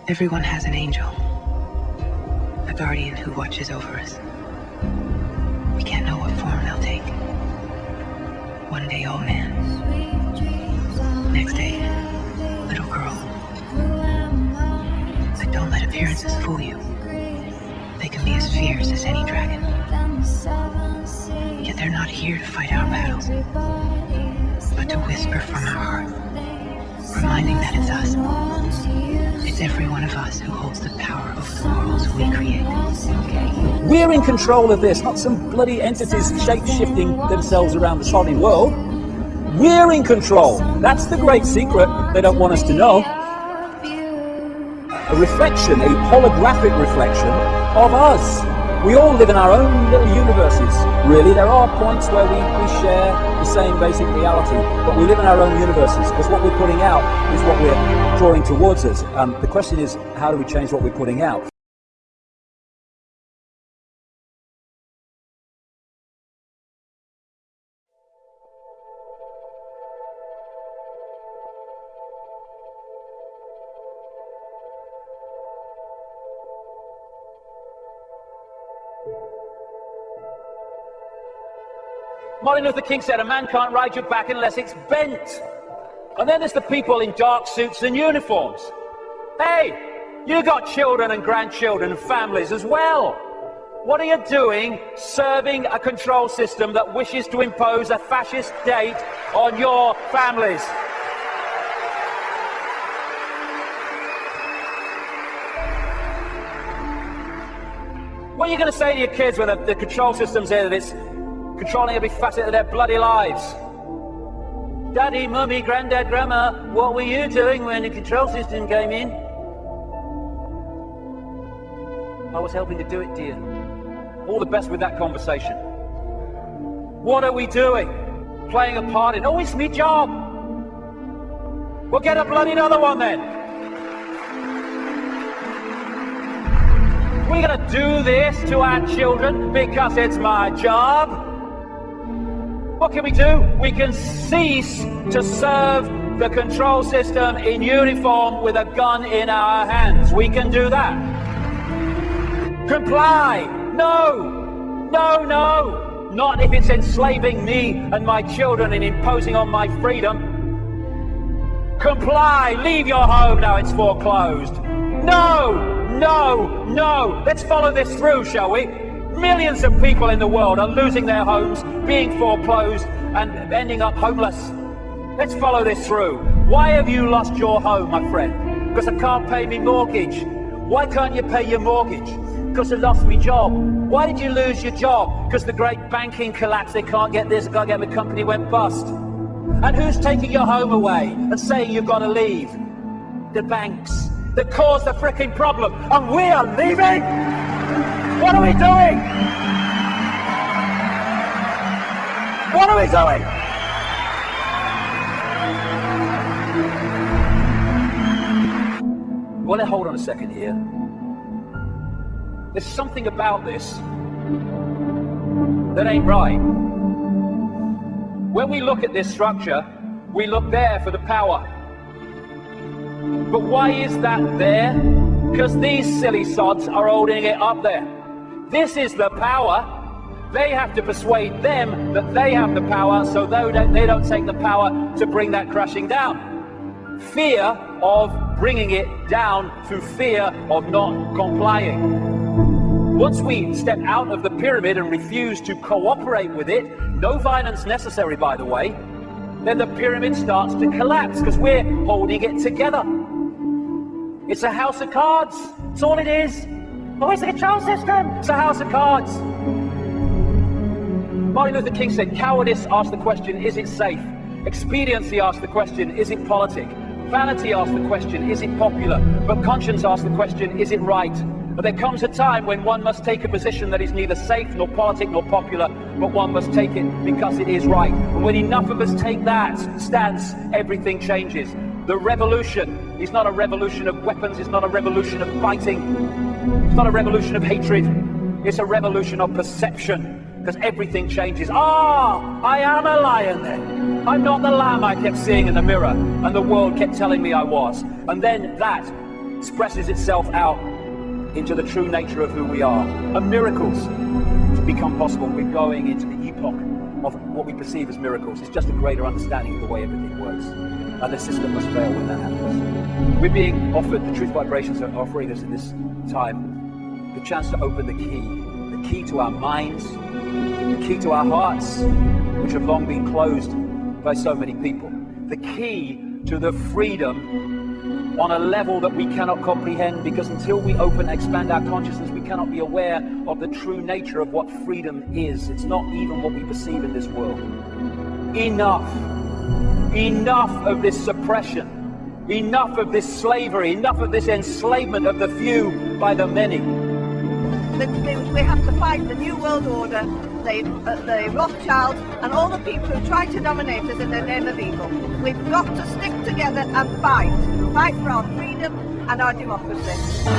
Everyone has an angel, a guardian who watches over us. We can't know what form they'll take. One day, old man. Next day, little girl. But don't let appearances fool you. They can be as fierce as any dragon. Yet they're not here to fight our battles, but to whisper from our heart, reminding that it's us. It's every one of us who holds the power over the worlds we create. We're in control of this, not some bloody entities shape-shifting themselves around the solid world. We're in control. That's the great secret they don't want us to know. A reflection, a holographic reflection of us. We all live in our own little universes, really. There are points where we share the same basic reality, but we live in our own universes, because what we're putting out is what we're drawing towards us. The question is, how do we change what we're putting out? Martin Luther King said, a man can't ride your back unless it's bent. And then there's the people in dark suits and uniforms. Hey, you got children and grandchildren and families as well. What are you doing serving a control system that wishes to impose a fascist date on your families? What are you going to say to your kids when the control system's here, that it's controlling every facet of their bloody lives? Daddy, Mummy, Granddad, Grandma, what were you doing when the control system came in? I was helping to do it, dear. All the best with that conversation. What are we doing? Playing a part in, oh, it's me job. Well, get a bloody another one then. We're going to do this to our children because it's my job. What can we do? We can cease to serve the control system in uniform with a gun in our hands. We can do that. Comply. No. No, no. Not if it's enslaving me and my children and imposing on my freedom. Comply. Leave your home now it's foreclosed. No, no, no. Let's follow this through, shall we? Millions of people in the world are losing their homes, being foreclosed, and ending up homeless. Let's follow this through. Why have you lost your home, my friend? Because I can't pay me mortgage. Why can't you pay your mortgage? Because I lost my job. Why did you lose your job? Because the great banking collapse, they can't get this, can't get the company went bust. And who's taking your home away and saying you've got to leave? The banks that caused the frickin' problem, and we are leaving? What are we doing? What are we doing? Well, hold on a second here. There's something about this that ain't right. When we look at this structure, we look there for the power. But why is that there? Because these silly sods are holding it up there. This is the power. They have to persuade them that they have the power, so they don't take the power to bring that crashing down. Fear of bringing it down through fear of not complying. Once we step out of the pyramid and refuse to cooperate with it, no violence necessary, by the way, then the pyramid starts to collapse because we're holding it together. It's a house of cards. That's all it is. Oh, it's a control system. It's a house of cards. Martin Luther King said, cowardice asks the question, is it safe? Expediency asks the question, is it politic? Vanity asks the question, is it popular? But conscience asks the question, is it right? But there comes a time when one must take a position that is neither safe, nor politic, nor popular, but one must take it because it is right. And when enough of us take that stance, everything changes. The revolution is not a revolution of weapons, it's not a revolution of fighting, it's not a revolution of hatred, it's a revolution of perception. Because everything changes. Ah, I am a lion then. I'm not the lamb I kept seeing in the mirror and the world kept telling me I was. And then that expresses itself out into the true nature of who we are. And miracles become possible. We're going into the epoch of what we perceive as miracles. It's just a greater understanding of the way everything works. And the system must fail when that happens. We're being offered, the truth vibrations are offering us in this time, the chance to open the key to our minds, the key to our hearts, which have long been closed by so many people. The key to the freedom on a level that we cannot comprehend, because until we open, expand our consciousness, we cannot be aware of the true nature of what freedom is. It's not even what we perceive in this world. Enough of this suppression, enough of this slavery, enough of this enslavement of the few by the many. We have to fight the New World Order, the Rothschilds, and all the people who try to dominate us in the name of evil. We've got to stick together and fight for our freedom and our democracy.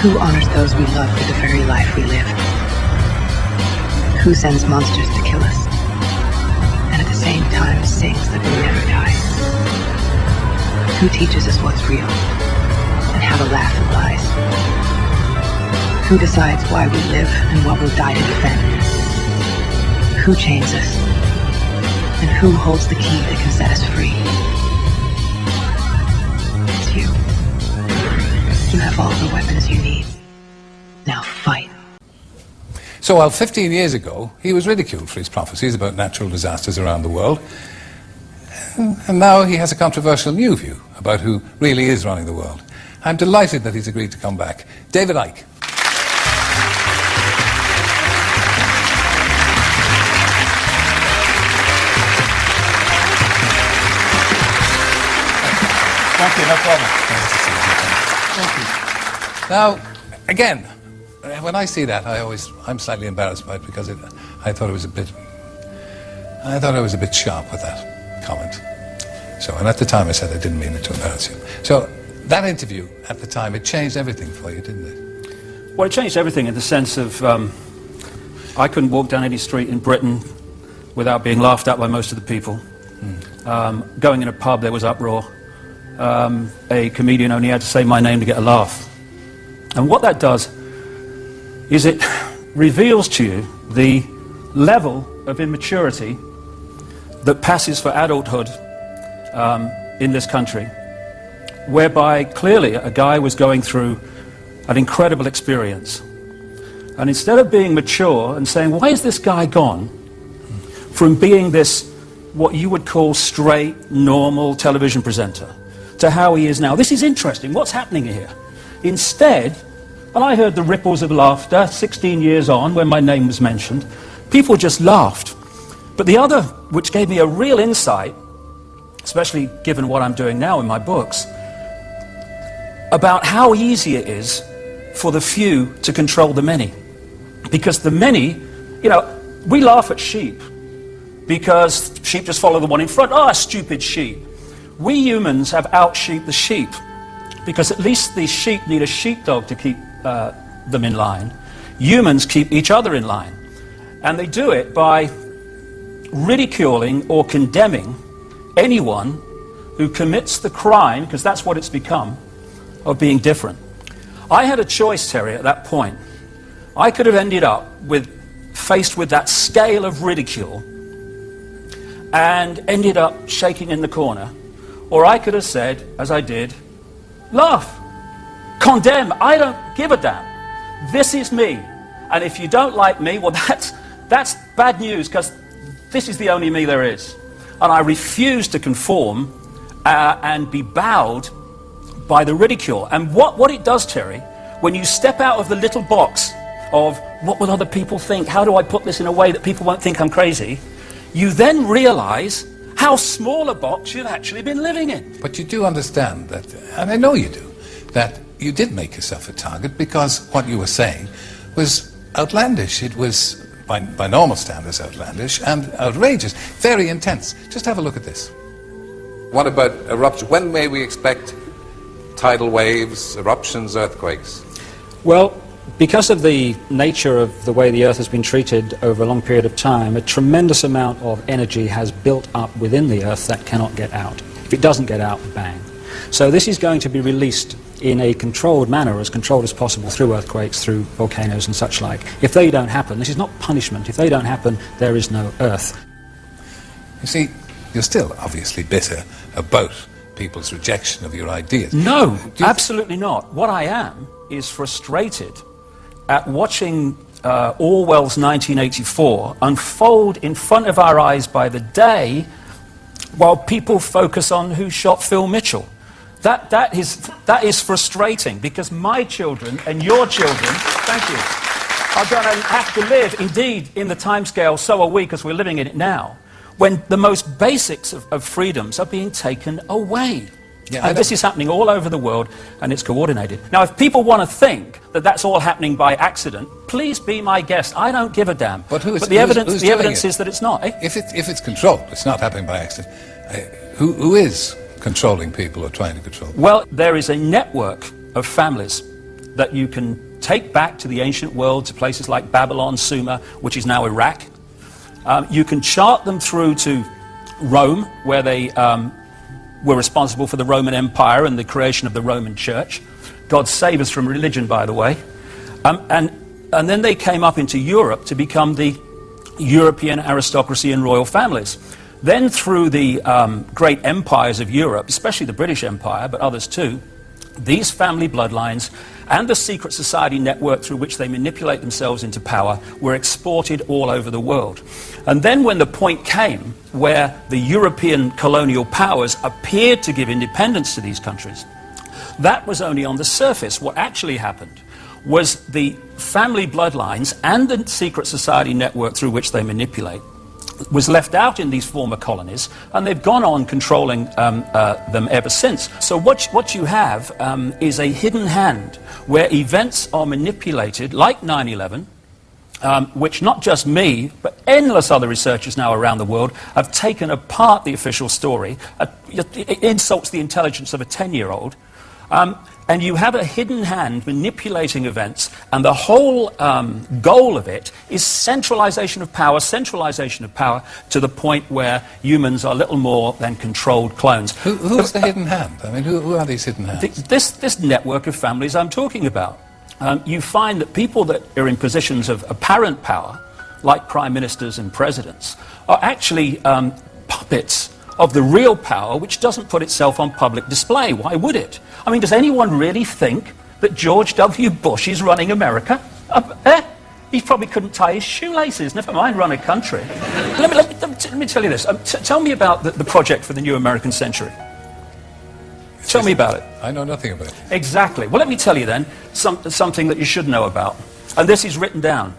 Who honors those we love with the very life we live? Who sends monsters to kill us, and at the same time sings that we never die? Who teaches us what's real, and how to laugh at lies? Who decides why we live and what we'll die to defend? Who chains us? And who holds the key that can set us free? It's you. You have all the weapons you need. Now fight. So while 15 years ago he was ridiculed for his prophecies about natural disasters around the world, and now he has a controversial new view about who really is running the world. I'm delighted that he's agreed to come back. David Icke. Thank you, no problem. Thank you. Now, again, when I see that, I'm slightly embarrassed by it, because I thought I was a bit sharp with that comment. So, and at the time I said I didn't mean it to embarrass you. So, that interview at the time, it changed everything for you, didn't it? Well, it changed everything in the sense of I couldn't walk down any street in Britain without being laughed at by most of the people. Going in a pub, there was uproar. A comedian only had to say my name to get a laugh. And what that does is it reveals to you the level of immaturity that passes for adulthood in this country, whereby clearly a guy was going through an incredible experience. And instead of being mature and saying, why is this guy gone from being this, what you would call straight, normal television presenter, to how he is now? This is interesting. What's happening here? Instead, and I heard the ripples of laughter 16 years on when my name was mentioned. People just laughed. But the other, which gave me a real insight, especially given what I'm doing now in my books, about how easy it is for the few to control the many. Because the many, you know, we laugh at sheep because sheep just follow the one in front. Ah, stupid sheep. We humans have out-sheep the sheep, because at least the sheep need a sheepdog to keep them in line. Humans keep each other in line. And they do it by ridiculing or condemning anyone who commits the crime, because that's what it's become, of being different. I had a choice, Terry, at that point. I could have ended up faced with that scale of ridicule and ended up shaking in the corner. Or I could have said, as I did, laugh, condemn, I don't give a damn. This is me. And if you don't like me, well, that's bad news, because this is the only me there is. And I refuse to conform and be bowed by the ridicule. And what it does, Terry, when you step out of the little box of what will other people think, how do I put this in a way that people won't think I'm crazy, you then realize how small a box you've actually been living in. But you do understand that, and I know you do, that you did make yourself a target, because what you were saying was outlandish. It was, by normal standards, outlandish and outrageous, very intense. Just have a look at this. What about eruption? When may we expect tidal waves, eruptions, earthquakes? Well, because of the nature of the way the Earth has been treated over a long period of time, a tremendous amount of energy has built up within the Earth that cannot get out. If it doesn't get out, bang. So this is going to be released in a controlled manner, as controlled as possible through earthquakes, through volcanoes and such like. If they don't happen, this is not punishment. If they don't happen, there is no Earth. You see, you're still obviously bitter about people's rejection of your ideas. No, absolutely not. What I am is frustrated at watching Orwell's 1984 unfold in front of our eyes by the day while people focus on who shot Phil Mitchell. That is frustrating, because my children and your children, thank you, are going to have to live, indeed, in the timescale, so are we, because we're living in it now, when the most basics of freedoms are being taken away. Yeah, and this is happening all over the world, and it's coordinated. Now, if people want to think that that's all happening by accident, please be my guest. I don't give a damn. But the evidence is that it's not. Eh? If it's controlled, it's not happening by accident. Who is controlling people or trying to control them? Well, there is a network of families that you can take back to the ancient world, to places like Babylon, Sumer, which is now Iraq. You can chart them through to Rome, where they were responsible for the Roman Empire and the creation of the Roman Church. God save us from religion, by the way. And then they came up into Europe to become the European aristocracy and royal families. Then through the great empires of Europe, especially the British Empire, but others too, these family bloodlines and the secret society network through which they manipulate themselves into power were exported all over the world. And then when the point came where the European colonial powers appeared to give independence to these countries, that was only on the surface. What actually happened was the family bloodlines and the secret society network through which they manipulate was left out in these former colonies, and they've gone on controlling them ever since. So what you have is a hidden hand where events are manipulated, like 9/11, which not just me, but endless other researchers now around the world have taken apart the official story. It insults the intelligence of a 10-year-old. And you have a hidden hand manipulating events, and the whole goal of it is centralization of power to the point where humans are little more than controlled clones. Who's the hidden hand? I mean, who are these hidden hands? This network of families I'm talking about. You find that people that are in positions of apparent power, like prime ministers and presidents, are actually puppets of the real power, which doesn't put itself on public display. Why would it? I mean, does anyone really think that George W. Bush is running America? He probably couldn't tie his shoelaces, never mind run a country. Let me tell you this. Tell me about the project for the new American century. Tell me about it. I know nothing about it. Exactly. Well, let me tell you then something that you should know about. And this is written down.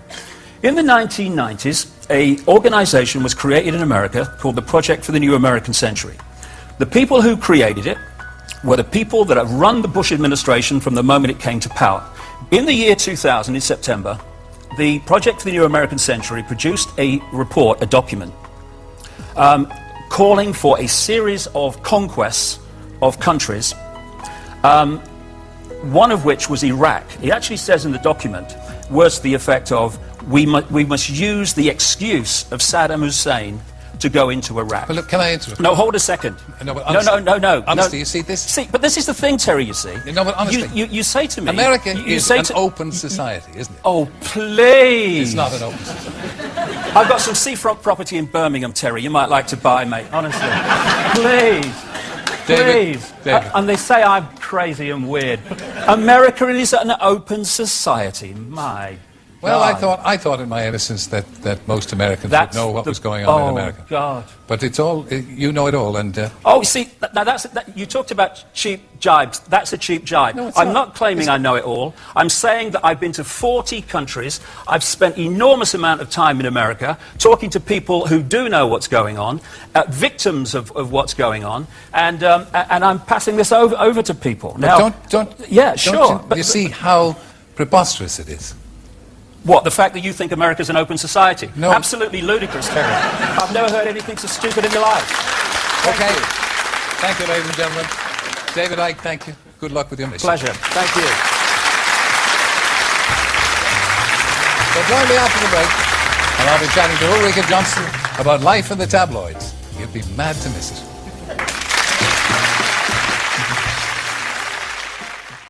In the 1990s, an organization was created in America called the Project for the New American Century. The people who created it were the people that have run the Bush administration from the moment it came to power. In the year 2000, in September, the Project for the New American Century produced a report, a document, calling for a series of conquests of countries, one of which was Iraq. It actually says in the document, words to the effect of, we must use the excuse of Saddam Hussein to go into Iraq. Well, look, can I interrupt? No, hold a second. No, but honestly, no. Honestly, you see this? See, but this is the thing, Terry, you see. No, but honestly. You say to me... America is an open society, isn't it? Oh, please. It's not an open society. I've got some seafront property in Birmingham, Terry, you might like to buy, mate, honestly. Please. Please. David. And they say I'm crazy and weird. America is an open society. My Well, God. I thought in my innocence that most Americans would know what was going on in America. Oh, God. But it's all, you know it all, and... Oh, see, now you talked about cheap jibes. That's a cheap jibe. No, it's I'm not. not claiming I know it all. I'm saying that I've been to 40 countries. I've spent enormous amount of time in America talking to people who do know what's going on, victims of what's going on, and I'm passing this over to people. Now, yeah, sure. You see how preposterous it is? What, the fact that you think America's an open society? No. Absolutely ludicrous, Terry. I've never heard anything so stupid in my life. Okay. Thank you, ladies and gentlemen. David Icke, thank you. Good luck with your mission. Pleasure. Thank you. So join me after the break, and I'll be chatting to Ulrika Johnson about life in the tabloids. You'd be mad to miss it.